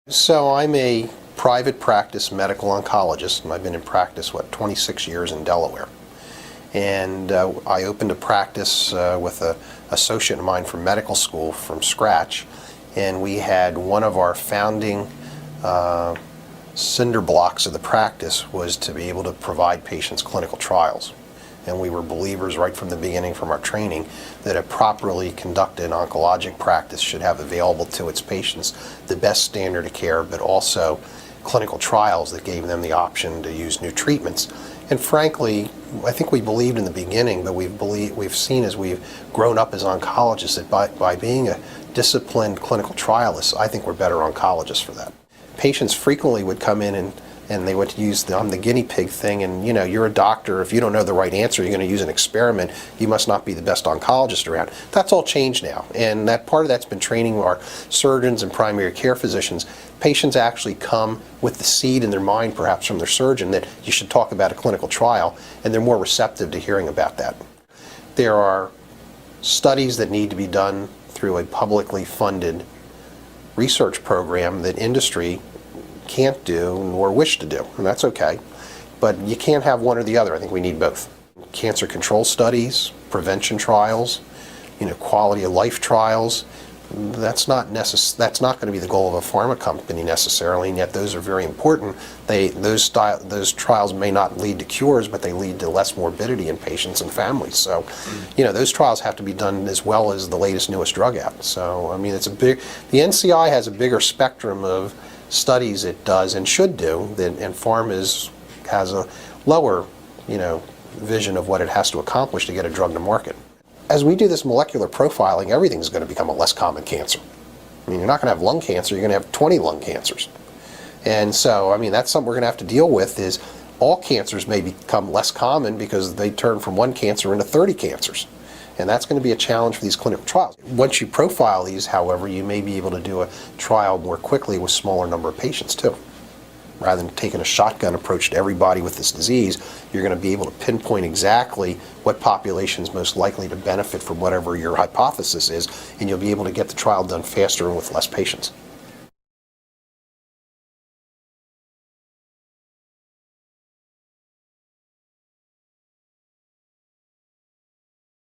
So I'm a private practice medical oncologist, and I've been in practice, 26 years in Delaware. And I opened a practice with an associate of mine from medical school from scratch, and we had one of our founding cinder blocks of the practice was to be able to provide patients clinical trials. And we were believers right from the beginning from our training that a properly conducted oncologic practice should have available to its patients the best standard of care, but also clinical trials that gave them the option to use new treatments. And frankly, I think we believed in the beginning, but we've seen as we've grown up as oncologists that by being a disciplined clinical trialist, I think we're better oncologists for that. Patients frequently would come in and they would use the guinea pig thing, and you know, you're a doctor, if you don't know the right answer, you're going to use an experiment, you must not be the best oncologist around. That's all changed now, and that part of that's been training our surgeons and primary care physicians. Patients actually come with the seed in their mind, perhaps from their surgeon, that you should talk about a clinical trial, and they're more receptive to hearing about that. There are studies that need to be done through a publicly funded research program that industry can't do nor wish to do, and that's okay. But you can't have one or the other. I think we need both. Cancer control studies, prevention trials, quality of life trials. That's not going to be the goal of a pharma company necessarily, and yet those are very important. Those trials may not lead to cures, but they lead to less morbidity in patients and families. So, those trials have to be done as well as the latest, newest drug out. So, I mean, the NCI has a bigger spectrum of studies it does and should do, and pharma has a lower, vision of what it has to accomplish to get a drug to market. As we do this molecular profiling, everything's going to become a less common cancer. I mean, you're not going to have lung cancer, you're going to have 20 lung cancers. And so, I mean, that's something we're going to have to deal with, is all cancers may become less common because they turn from one cancer into 30 cancers. And that's going to be a challenge for these clinical trials. Once you profile these, however, you may be able to do a trial more quickly with smaller number of patients too. Rather than taking a shotgun approach to everybody with this disease, you're going to be able to pinpoint exactly what population is most likely to benefit from whatever your hypothesis is, and you'll be able to get the trial done faster and with less patients.